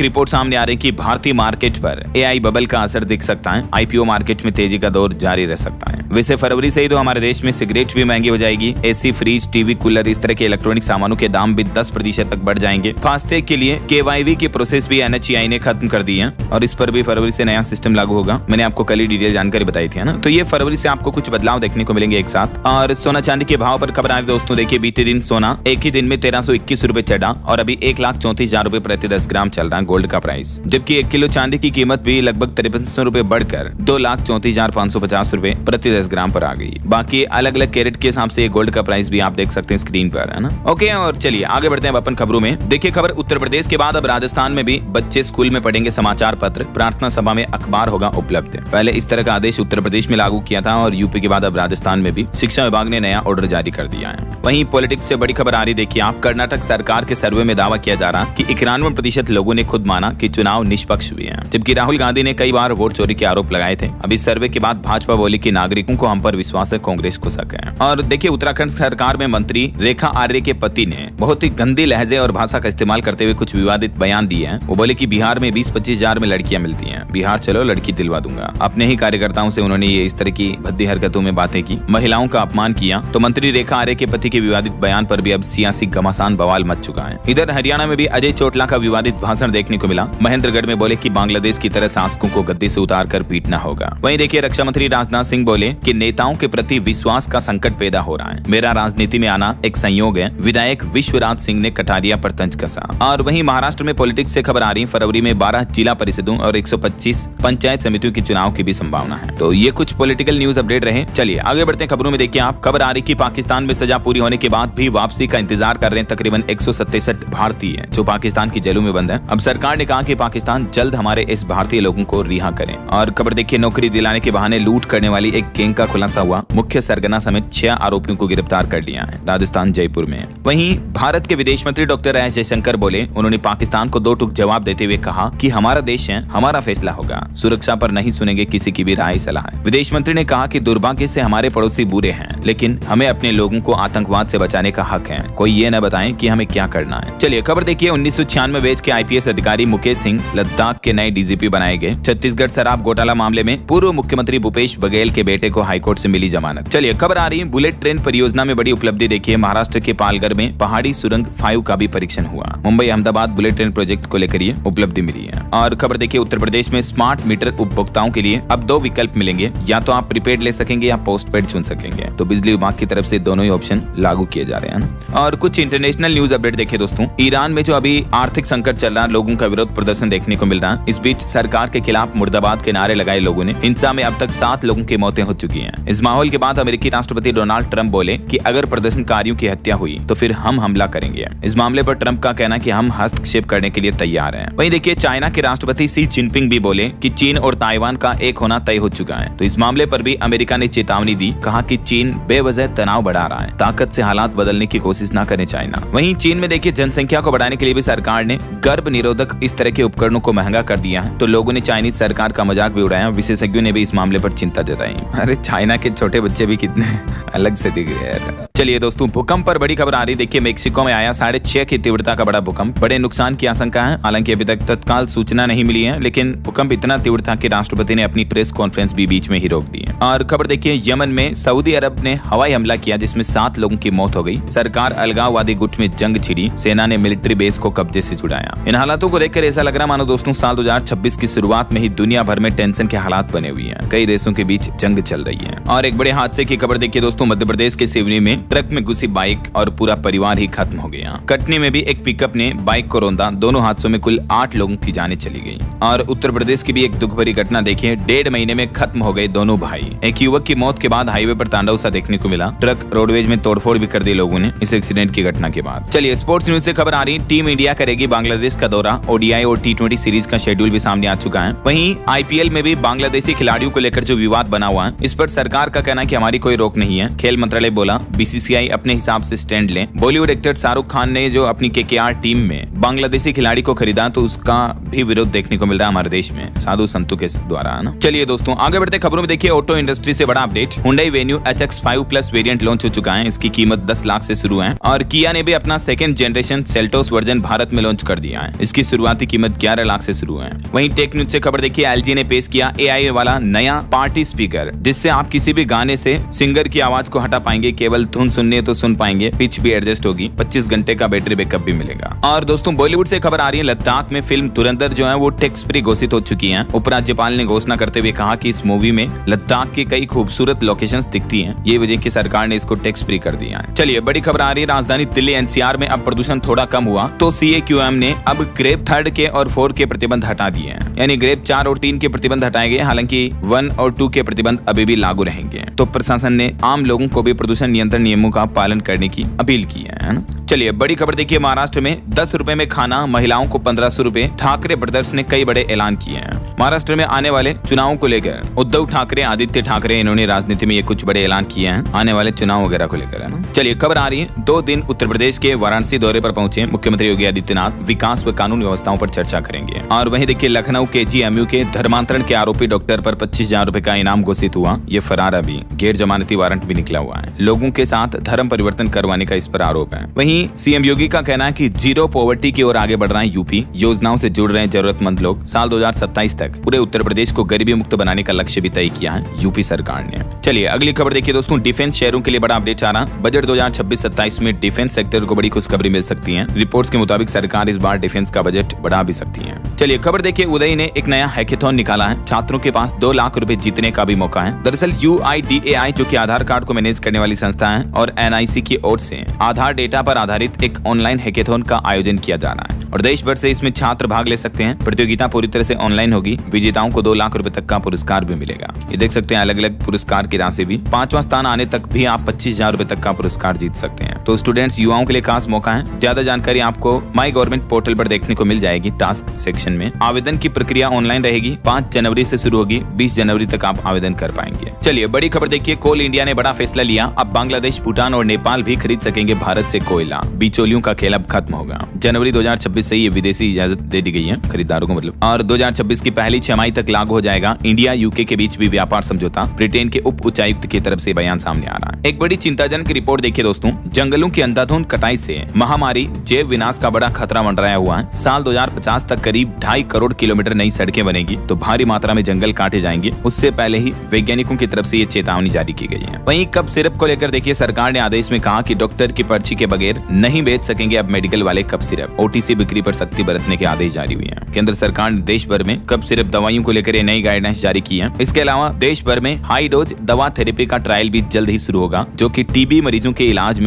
रिपोर्ट सामने आ रही कि भारतीय मार्केट पर AI बबल का असर दिख सकता है। IPO मार्केट में तेजी का दौर जारी रह सकता है। वैसे फरवरी से ही तो हमारे देश में सिगरेट भी महंगी हो जाएगी। AC, फ्रिज, टीवी, कूलर, इस तरह के इलेक्ट्रॉनिक सामानों के दाम भी 10% तक बढ़ जाएंगे। फास्टैग के लिए KYV की प्रोसेस भी NHAI ने खत्म कर दी है और इस पर भी फरवरी से नया सिस्टम लागू होगा। मैंने आपको कल ही डिटेल जानकारी बताई थी, है ना। तो ये फरवरी से आपको कुछ बदलाव देखने को मिलेंगे एक साथ। और सोना चांदी के भाव पर खबर आ रही दोस्तों, देखिए बीते दिन सोना एक ही दिन में 1321 रुपए चढ़ा और अभी 1,34,000 रुपए प्रति 10 ग्राम चल रहा है गोल्ड का प्राइस। जबकि 1 किलो चांदी की कीमत भी लगभग 5300 रुपए बढ़कर 2,34,550 रुपए प्रति 10 ग्राम पर आ गई। बाकी अलग अलग कैरेट के हिसाब से गोल्ड का प्राइस भी आप देख सकते हैं स्क्रीन पर, है ना। ओके, और चलिए आगे बढ़ते हैं अपन खबरों में। देखिए खबर उत्तर प्रदेश के बाद अब राजस्थान में भी बच्चे स्कूल में पढ़ेंगे समाचार पत्र, प्रार्थना सभा में अखबार होगा उपलब्ध। पहले इस तरह का आदेश उत्तर प्रदेश में लागू किया था और यूपी के बाद अब राजस्थान में भी शिक्षा विभाग ने नया ऑर्डर जारी कर दिया है। वहीं पॉलिटिक्स से बड़ी खबर आ रही, देखिए आप, कर्नाटक सरकार के सर्वे में दावा किया जा रहा कि 91% लोगों ने खुद माना कि चुनाव निष्पक्ष हुए हैं, जबकि राहुल गांधी ने कई बार वोट चोरी के आरोप लगाए थे। अब इस सर्वे के बाद भाजपा बोली कि नागरिकों को हम पर विश्वास है, कांग्रेस को शक है। और देखिए उत्तराखंड सरकार में मंत्री रेखा आर्य के पति ने बहुत ही गंदी लहजे और भाषा का इस्तेमाल करते हुए कुछ विवादित बयान दिए हैं। वो बोले कि बिहार में 20-25 हजार में लड़कियां मिलती हैं, बिहार चलो लड़की दिलवा दूंगा। अपने ही कार्यकर्ताओं से उन्होंने ये इस तरह की भद्दी हरकतों में बातें की, महिलाओं का अपमान किया। तो मंत्री रेखा आर्य के पति के विवादित बयान पर भी अब सियासी घमासान बवाल मच चुका है। इधर हरियाणा में भी अजय चोटला का विवादित भाषण देखने को मिला। महेंद्रगढ़ में बोले कि बांग्लादेश की तरह शासकों को गद्दी से उतार कर पीटना होगा। वहीं देखिए रक्षा मंत्री राजनाथ सिंह बोले कि नेताओं के प्रति विश्वास का संकट पैदा हो रहा है, मेरा राजनीति में आना एक संयोग है। विधायक विश्वराज सिंह ने कटारिया पर तंज कसा। और वहीं महाराष्ट्र में पॉलिटिक्स से खबर आ रही, फरवरी में 12 जिला परिषदों और 125 पंचायत समितियों के चुनाव की भी संभावना है। तो ये कुछ पॉलिटिकल न्यूज अपडेट रहे। चलिए आगे बढ़ते हैं खबरों में। देखिए आप, खबर आ रही कि पाकिस्तान में सजा पूरी होने के बाद भी वापसी का इंतजार कर रहे हैं तकरीबन 167 भारतीय जो पाकिस्तान की जेलों में बंद है। अब सरकार ने कहा कि पाकिस्तान जल्द हमारे इस भारतीय लोगों को रिहा करें। और खबर देखिए, नौकरी दिलाने के बहाने लूट करने वाली एक गैंग का खुलासा हुआ। मुख्य सरगना समेत 6 आरोपियों को गिरफ्तार कर लिया है राजस्थान जयपुर में। वहीं भारत के विदेश मंत्री डॉक्टर एस जयशंकर बोले, उन्होंने पाकिस्तान को 2 टूक जवाब देते हुए कहा कि हमारा देश है, हमारा फैसला होगा, सुरक्षा पर नहीं सुनेंगे किसी की भी राय सलाह। विदेश मंत्री ने कहा कि दुर्भाग्य से हमारे पड़ोसी बुरे हैं, लेकिन हमें अपने लोगों को आतंकवाद से बचाने का हक है, कोई ये न बताएं कि हमें क्या करना है। चलिए खबर देखिए, 1996 बैच के IPS अधिकारी मुकेश सिंह लद्दाख के नए DGP बनाए गए। छत्तीसगढ़ शराब घोटाला मामले में पूर्व मुख्यमंत्री भूपेश बघेल के बेटे को हाईकोर्ट से मिली जमानत। चलिए खबर आ रही है, बुलेट ट्रेन परियोजना में बड़ी उपलब्धि। देखिए महाराष्ट्र के पालघर में पहाड़ी सुरंग 5 का भी परीक्षण हुआ। Mumbai Ahmedabad bullet train project को लेकर ये उपलब्धि मिली है। और खबर देखिए, उत्तर प्रदेश में स्मार्ट मीटर उपभोक्ताओं के लिए अब 2 विकल्प मिलेंगे, या तो आप प्रीपेड ले सकेंगे या पोस्टपेड चुन सकेंगे। तो बिजली विभाग की तरफ से दोनों ही ऑप्शन लागू किए जा रहे हैं। और कुछ इंटरनेशनल न्यूज अपडेट देखिए दोस्तों, ईरान में जो अभी आर्थिक संकट चल रहा है, लोगों का विरोध प्रदर्शन देखने को मिल रहा है। इस बीच सरकार के खिलाफ मुर्दाबाद के नारे लगाए लोगों ने। हिंसा में अब तक 7 लोगों की मौतें हो चुकी हैं। इस माहौल के बाद अमेरिकी राष्ट्रपति डोनाल्ड ट्रंप बोले कि अगर प्रदर्शनकारियों की हत्या हुई तो फिर हम हमला करेंगे। इस मामले पर ट्रंप का कहना कि हम हस्तक्षेप करने के लिए तैयार हैं। वहीं देखिए चाइना के राष्ट्रपति शी जिनपिंग भी बोले कि चीन और ताइवान का एक होना तय हो चुका है। तो इस मामले पर भी अमेरिका ने चेतावनी दी, कहा कि चीन बेवजह तनाव बढ़ा रहा है, ताकत से हालात बदलने की कोशिश न करे चाइना। वहीं चीन में देखिए जनसंख्या को बढ़ाने के लिए भी सरकार ने गर्भ निरोधक इस तरह के उपकरणों को महंगा कर दिया है। तो लोगों ने चाइनीज सरकार का मजाक भी उड़ाया। विशेषज्ञों ने भी इस मामले पर चिंता जताई। अरे चाइना के छोटे बच्चे भी कितने अलग से दिख रहे हैं। चलिए दोस्तों, भूकंप पर बड़ी खबर आ रही। देखिए मेक्सिको में आया 6.5 की तीव्रता का बड़ा भूकंप। बड़े नुकसान की आशंका है, हालांकि अभी तक तत्काल सूचना नहीं मिली है, लेकिन भूकंप इतना तीव्र था कि राष्ट्रपति ने अपनी प्रेस कॉन्फ्रेंस भी बीच में ही रोक दी है। और खबर देखिए, यमन में सऊदी अरब ने हवाई हमला किया जिसमें 7 लोगों की मौत हो गई। सरकार अलगाववादी गुट में जंग छिड़ी, सेना ने मिलिट्री बेस को कब्जे से छुड़ाया। इन हालातों को देखकर ऐसा लग रहा मानो दोस्तों साल 2026 की शुरुआत में ही दुनिया भर में टेंशन के हालात बने हुए हैं। कई देशों के बीच जंग चल रही है। और एक बड़े हादसे की खबर देखिए दोस्तों, मध्य प्रदेश के सिवनी में ट्रक में घुसी बाइक और पूरा परिवार ही खत्म हो गया। कटनी में भी एक पिकअप ने बाइक को रौंदा। दोनों हादसों में कुल 8 लोगों की जानें चली गई। और उत्तर प्रदेश की भी एक दुख भरी घटना देखिए, 1.5 महीने में खत्म हो गए दोनों भाई। एक युवक की मौत के बाद हाईवे पर तांडव सा देखने को मिला। ट्रक रोडवेज में तोड़फोड़ भी कर दी लोगों ने इस एक्सीडेंट की घटना के बाद। चलिए स्पोर्ट्स न्यूज से खबर आ रही, टीम इंडिया करेगी बांग्लादेश का दौरा। ODI और T20 सीरीज का शेड्यूल भी सामने आ चुका है। वहीं IPL में भी बांग्लादेशी खिलाड़ियों को को लेकर जो विवाद बना हुआ है, इस पर सरकार का कहना है कि हमारी कोई रोक नहीं है। खेल मंत्रालय बोला बीसीसीआई अपने हिसाब से स्टैंड ले। बॉलीवुड एक्टर शाहरुख खान ने जो अपनी केकेआर टीम में बांग्लादेशी खिलाड़ी को खरीदा तो उसका भी विरोध देखने को मिल रहा है हमारे देश में साधु संतों के द्वारा, है ना। चलिए दोस्तों आगे बढ़ते खबरों में देखिए ऑटो इंडस्ट्री से बड़ा update. Hyundai Venue HX5 plus variant launch हो चुका है। इसकी कीमत 10 लाख से शुरू है और किया ने भी अपना second generation Seltos version Bharat में लॉन्च कर दिया है। इसकी शुरुआती कीमत 11 लाख से शुरू है। वहीं टेक न्यूज से खबर देखिए, LG ने पेश किया AI वाला नया पार्टी स्पीकर, जिससे आप किसी भी गाने से सिंगर की आवाज को हटा पाएंगे। केवल धुन सुननी है तो सुन पाएंगे, पिच भी एडजस्ट होगी, 25 घंटे का बैटरी बैकअप भी मिलेगा। और दोस्तों बॉलीवुड से खबर आ रही है, लद्दाख में फिल्म धुरंधर जो है वो टैक्स फ्री घोषित हो चुकी है। उपराज्यपाल ने घोषणा करते हुए कहा कि इस मूवी में लद्दाख की कई खूबसूरत लोकेशंस दिखती हैं। ये वजह की सरकार ने इसको टैक्स फ्री कर दिया है। चलिए बड़ी खबर आ रही है, राजधानी दिल्ली NCR में अब प्रदूषण थोड़ा कम हुआ तो CAQM ने अब ग्रेप 3 के और 4 के प्रतिबंध हटा दिए हैं। यानी ग्रेप 4 और 3 के प्रतिबंध हटाए गए, हालांकि 1 और 2 के प्रतिबंध अभी भी लागू रहेंगे। तो प्रशासन ने आम लोगों को भी प्रदूषण नियंत्रण नियमों का पालन करने की अपील की है ना। चलिए बड़ी खबर देखिए, महाराष्ट्र में 10 रुपए में खाना, महिलाओं को 1500 रुपए। ठाकरे ब्रदर्स ने कई बड़े ऐलान किए हैं। महाराष्ट्र में आने वाले चुनावों को लेकर उद्धव ठाकरे, आदित्य ठाकरे, इन्होंने राजनीति में ये कुछ बड़े ऐलान किए हैं आने वाले चुनाव वगैरह को लेकर, है ना। चलिए खबर आ रही है, 2 दिन उत्तर प्रदेश के वाराणसी दौरे पर पहुंचे मुख्यमंत्री योगी आदित्यनाथ, विकास व कानून व्यवस्थाओं पर चर्चा करेंगे। और वहीं देखिए लखनऊ के GMU के धर्मांतरण के आरोपी डॉक्टर पर 25,000 रुपए का इनाम घोषित हुआ। ये फरार, अभी गैर जमानती वारंट भी निकला हुआ है। लोगों के साथ धर्म परिवर्तन करवाने का इस पर आरोप है। वहीं CM योगी का कहना है कि जीरो पॉवर्टी की ओर आगे बढ़ रहा है यूपी, योजनाओं से जुड़ रहे हैं जरूरतमंद लोग। साल 2027 तक पूरे उत्तर प्रदेश को गरीबी मुक्त बनाने का लक्ष्य भी तय किया है यूपी सरकार ने। चलिए अगली खबर देखिए दोस्तों, डिफेंस शेयरों के लिए बड़ा अपडेट आ रहा। बजट 2026-27 में डिफेंस सेक्टर को बड़ी खुशखबरी मिल सकती है। रिपोर्ट्स के मुताबिक सरकार इस बार डिफेंस का बजट बढ़ा भी सकती है। चलिए खबर देखिए, उदय ने एक नया हैकेथॉन निकाला है। छात्रों के पास 2 लाख रुपए जीतने का भी मौका है। दरअसल UIDAI जो कि आधार कार्ड को मैनेज करने वाली संस्था है और NIC की ओर से आधार डेटा पर आधारित एक ऑनलाइन हैकेथॉन का आयोजन किया जा रहा है और देश भर से इसमें छात्र भाग ले सकते हैं। प्रतियोगिता पूरी तरह से ऑनलाइन होगी। विजेताओं को 2 लाख रुपए तक का पुरस्कार भी मिलेगा। ये देख सकते हैं अलग अलग पुरस्कार की राशि भी। 5वां स्थान आने तक भी आप 25,000 रुपए तक का पुरस्कार जीत सकते हैं। तो स्टूडेंट्स, युवाओं के लिए खास मौका है। ज्यादा जानकारी आपको माई गवर्नमेंट पोर्टल पर देखने को मिल जाएगी टास्क सेक्शन में। आवेदन की प्रक्रिया ऑनलाइन रहेगी। 5 जनवरी से शुरू होगी, 20 जनवरी तक आप आवेदन कर पाएंगे। चलिए बड़ी खबर देखिए, कोल इंडिया ने बड़ा फैसला लिया। अब बांग्लादेश, भूटान और नेपाल भी खरीद सकेंगे भारत से कोयला। बिचौलियों का खेल अब खत्म होगा। जनवरी 2026 से ये विदेशी इजाजत दे दी गई है खरीदारों को, मतलब। और 2026 की पहली छमाही तक लागू हो जाएगा। इंडिया यूके के बीच भी व्यापार समझौता। ब्रिटेन के उप उच्चायुक्त की तरफ से बयान सामने आ रहा है। एक बड़ी चिंताजनक रिपोर्ट देखिए दोस्तों, जंगलों की अंधाधुंध कटाई से महामारी जैव विनाश का बड़ा खतरा मंडराया हुआ है। साल 2050 तक करीब 2.5 करोड़ किलोमीटर नई सड़कें बनेगी तो भारी मात्रा में जंगल काटे जाएंगे। उससे पहले ही वैज्ञानिकों की तरफ से ये चेतावनी जारी की गई है। वहीं कप सिरप को लेकर देखिए, सरकार ने आदेश में कहा कि डॉक्टर की पर्ची के बगैर नहीं बेच सकेंगे अब मेडिकल वाले कप सिरप। OTC बिक्री पर सख्ती बरतने के आदेश जारी हुए हैं। केंद्र सरकार ने देश भर में कप सिरप दवाइयों को लेकर नई गाइडलाइंस जारी की है। इसके अलावा देश भर में हाई डोज दवा थेरेपी का ट्रायल भी जल्द ही शुरू होगा, जो कि टीबी मरीजों के इलाज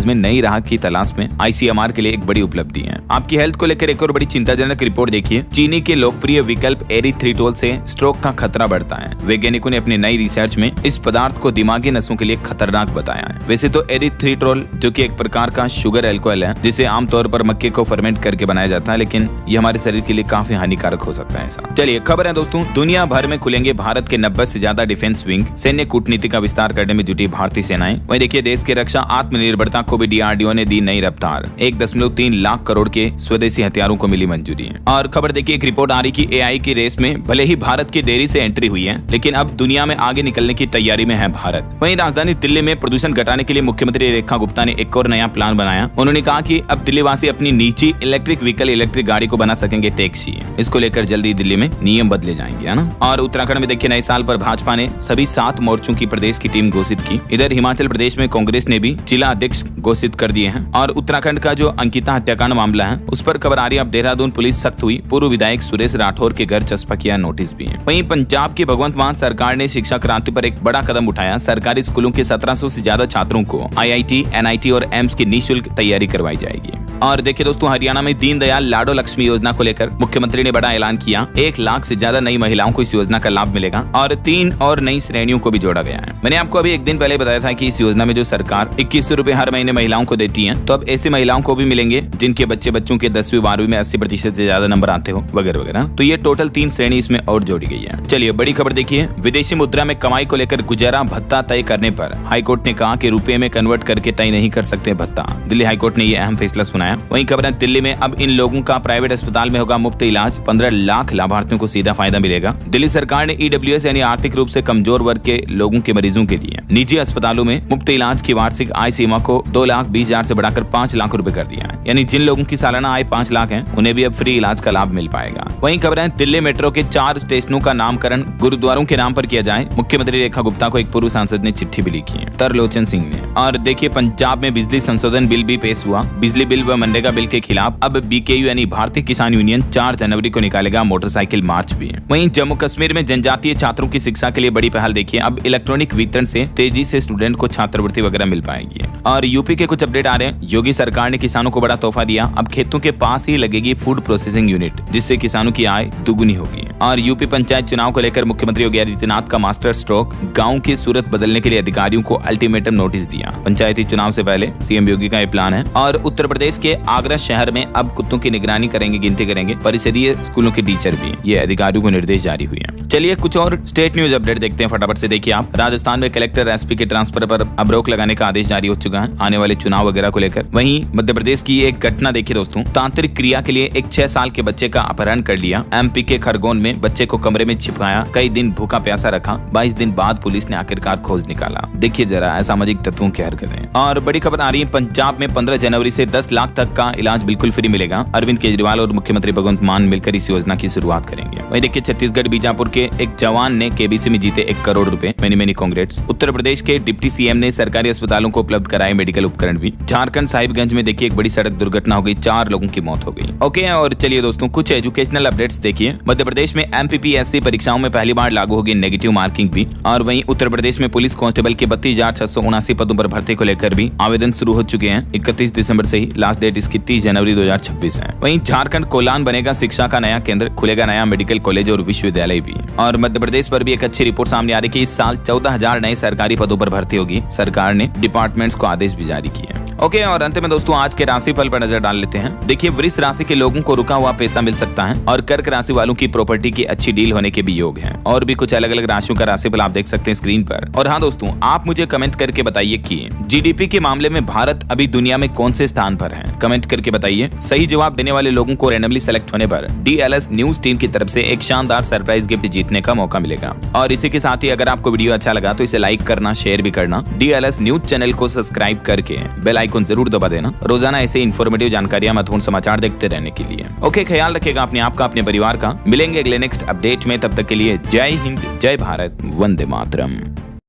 में नई राह की तलाश में ICMR के लिए एक बड़ी उपलब्धि है। आपकी हेल्थ को लेकर एक और बड़ी चिंताजनक रिपोर्ट देखिए, चीनी के लोकप्रिय विकल्प एरिथ्रिटोल से स्ट्रोक का खतरा बढ़ता है। वैज्ञानिकों ने अपनी नई रिसर्च में इस पदार्थ को दिमागी नसों के लिए खतरनाक बताया है। वैसे तो एरिथ्रिटोल जो कि एक प्रकार का शुगर अल्कोहल है, जिसे आमतौर पर मक्के को फर्मेंट करके बनाया जाता है, लेकिन ये हमारे शरीर के लिए काफी हानिकारक हो सकता है ऐसा। चलिए खबर है दोस्तों, दुनिया भर में खुलेंगे भारत के 90 से ज्यादा डिफेंस विंग। सैन्य कूटनीति का विस्तार करने में जुटी भारतीय सेनाएं। वहीं देखिए, देश के रक्षा आत्मनिर्भरता को भी DRDO ने दी नई रफ्तार। 1.3 लाख करोड़ के स्वदेशी हथियारों को मिली मंजूरी है। और खबर देखिए, एक रिपोर्ट आ रही कि AI की रेस में भले ही भारत की देरी से एंट्री हुई है, लेकिन अब दुनिया में आगे निकलने की तैयारी में है भारत। वहीं राजधानी दिल्ली में प्रदूषण घटाने के लिए मुख्यमंत्री रेखा गुप्ता ने एक और नया प्लान बनाया। उन्होंने कहा कि अब दिल्लीवासी अपनी निजी इलेक्ट्रिक गाड़ी को बना सकेंगे टैक्सी। इसको लेकर जल्दी दिल्ली में नियम बदले जाएंगे, है ना। और उत्तराखंड में देखिए, नए साल पर भाजपा ने सभी 7 मोर्चों की प्रदेश की टीम घोषित की। इधर हिमाचल प्रदेश में कांग्रेस ने भी जिला अध्यक्ष घोषित कर दिए हैं। और उत्तराखंड का जो अंकिता हत्याकांड मामला है, उस पर खबर आ रही है। अब देहरादून पुलिस सख्त हुई। पूर्व विधायक सुरेश राठौर के घर चस्पा किया नोटिस भी है। वहीं पंजाब की भगवंत मान सरकार ने शिक्षा क्रांति पर एक बड़ा कदम उठाया। सरकारी स्कूलों के 1700 से ज्यादा छात्रों को IIT, NIT और एम्स की निःशुल्क तैयारी करवाई जाएगी। और देखिए दोस्तों, हरियाणा में दीनदयाल लाडो लक्ष्मी योजना को लेकर मुख्यमंत्री ने बड़ा ऐलान किया। 1 लाख से ज्यादा नई महिलाओं को इस योजना का लाभ मिलेगा और 3 और नई श्रेणियों को भी जोड़ा गया है। मैंने आपको अभी एक दिन पहले बताया था कि इस योजना में जो सरकार 2100 रुपए हर महीने महिलाओं को देती है, तो अब ऐसी महिलाओं को भी मिलेंगे जिनके बच्चों के 10वीं 12वीं में 80% से ज्यादा नंबर आते हो वगैरह वगैरह। तो ये टोटल 3 श्रेणी इसमें और जोड़ी गई है। चलिए बड़ी खबर देखिए। विदेशी मुद्रा में कमाई को लेकर गुजारा भत्ता तय करने पर हाईकोर्ट ने कहा कि रुपए में कन्वर्ट करके तय नहीं कर सकते भत्ता। दिल्ली हाईकोर्ट ने यह अहम फैसला सुनाया। वहीं खबर है दिल्ली में अब इन लोगों का प्राइवेट अस्पताल में होगा मुफ्त इलाज। 15 लाख लाभार्थियों को सीधा फायदा मिलेगा। दिल्ली सरकार ने ईडब्ल्यूएस यानी आर्थिक रूप से कमजोर वर्ग के लोगों के मरीजों के लिए निजी अस्पतालों में मुफ्त इलाज की वार्षिक आय सीमा को 2,20,000 से बढ़ाकर 5 लाख रुपए कर दिया है। यानी जिन लोगों की सालाना आय 5 लाख है उन्हें भी अब फ्री इलाज का लाभ मिल पाएगा। वहीं खबर है दिल्ली मेट्रो के 4 स्टेशनों का नामकरण गुरुद्वारों के नाम पर किया जाए। मुख्यमंत्री रेखा गुप्ता को एक पूर्व सांसद ने चिट्ठी भी लिखी है, तरलोचन सिंह ने। और देखिए पंजाब में बिजली संशोधन बिल भी पेश हुआ। बिजली बिल व मनरेगा बिल के खिलाफ अब बीकेयू यानी भारतीय किसान यूनियन 4 जनवरी को निकालेगा मोटरसाइकिल मार्च भी। वहीं जम्मू कश्मीर में जनजातीय छात्रों की शिक्षा के लिए बड़ी पहल देखिए। अब इलेक्ट्रॉनिक वितरण से तेजी से स्टूडेंट को छात्रवृत्ति वगैरह मिल पाएगी। और यूपी के कुछ अपडेट आ रहे हैं। योगी सरकार ने किसानों को बड़ा तोहफा दिया। अब खेतों के पास ही लगेगी फूड प्रोसेसिंग यूनिट, जिससे किसानों की आय दुगुनी होगी। और यूपी पंचायत चुनाव को लेकर मुख्यमंत्री योगी आदित्यनाथ का मास्टर स्ट्रोक, गाँव की सूरत बदलने के लिए अधिकारियों को अल्टीमेटम नोटिस दिया। पंचायती चुनाव से पहले सीएम योगी का यह प्लान है। और उत्तर प्रदेश के आगरा शहर में अब कुत्तों की निगरानी करेंगे, गिनती करेंगे परिषदीय स्कूलों के टीचर भी। ये अधिकारियों को निर्देश जारी हुए हैं। चलिए कुछ और स्टेट न्यूज अपडेट देखते हैं फटाफट से। देखिए आप, राजस्थान में कलेक्टर एसपी के ट्रांसफर पर अब रोक लगाने का आदेश जारी हो चुका है आने वाले चुनाव वगैरह को लेकर। वहीं मध्य प्रदेश की एक घटना देखिए दोस्तों। तांत्रिक क्रिया के लिए एक 6 साल के बच्चे का अपहरण कर लिया। एमपी के खरगोन में बच्चे को कमरे में छिपाया, कई दिन भूखा प्यासा रखा। 22 दिन बाद पुलिस ने आखिरकार खोज निकाला। देखिए जरा असामाजिक तत्वों की हरकतें। और बड़ी खबर आ रही है पंजाब में 15 जनवरी से 10 लाख तक का इलाज बिल्कुल फ्री मिलेगा। अरविंद केजरीवाल और मुख्यमंत्री भगवंत मान मिलकर इस योजना की शुरुआत करेंगे। वहीं देखिए छत्तीसगढ़ बीजापुर के एक जवान ने केबीसी में जीते 1 करोड़ रुपए। Many congrats. उत्तर प्रदेश के डिप्टी सीएम ने सरकारी अस्पतालों को उपलब्ध कराए मेडिकल उपकरण भी। झारखंड साहिबगंज में देखिए एक बड़ी सड़क दुर्घटना हो गई, 4 लोगों की मौत हो गई। ओके, और चलिए दोस्तों कुछ एजुकेशनल अपडेट्स देखिए। मध्य प्रदेश में एमपीपीएससी परीक्षाओं में पहली बार लागू होगी नेगेटिव मार्किंग भी। और वहीं उत्तर प्रदेश में पुलिस कांस्टेबल के 32,679 पदों पर भर्ती को लेकर भी आवेदन शुरू हो चुके हैं। 31 दिसंबर से ही, लास्ट डेट इसकी 30 जनवरी 2026 है। वहीं झारखंड कोलान बनेगा शिक्षा का नया केंद्र, खुलेगा नया मेडिकल कॉलेज और विश्वविद्यालय भी। और मध्य प्रदेश पर भी एक अच्छी रिपोर्ट सामने आ रही है कि इस साल 14,000 नए सरकारी पदों पर भर्ती होगी। सरकार ने डिपार्टमेंट्स को आदेश भी जारी किए हैं। ओके, और अंत में दोस्तों आज के राशिफल पर नजर डाल लेते हैं। देखिए वृष राशि के लोगों को रुका हुआ पैसा मिल सकता है और कर्क राशि वालों की प्रॉपर्टी की अच्छी डील होने के भी योग हैं। और भी कुछ अलग अलग राशियों का राशिफल आप देख सकते हैं स्क्रीन पर। और हाँ दोस्तों, आप मुझे कमेंट करके बताइए कि जीडीपी के मामले में भारत अभी दुनिया में कौन से स्थान पर है। कमेंट करके बताइए। सही जवाब देने वाले लोगों को रैंडमली सेलेक्ट होने पर DLS न्यूज टीम की तरफ से एक शानदार सरप्राइज गिफ्ट जीतने का मौका मिलेगा। और इसी के साथ ही अगर आपको वीडियो अच्छा लगा तो इसे लाइक करना, शेयर भी करना। DLS न्यूज चैनल को सब्सक्राइब करके बेल आइकन जरूर दबा देना रोजाना ऐसे इन्फॉर्मेटिव जानकारियां, महत्वपूर्ण समाचार देखते रहने के लिए। ओके, ख्याल रखिएगा अपने आप का, अपने परिवार का। मिलेंगे अगले नेक्स्ट अपडेट में, तब तक के लिए जय हिंद, जय भारत, वंदे मातरम।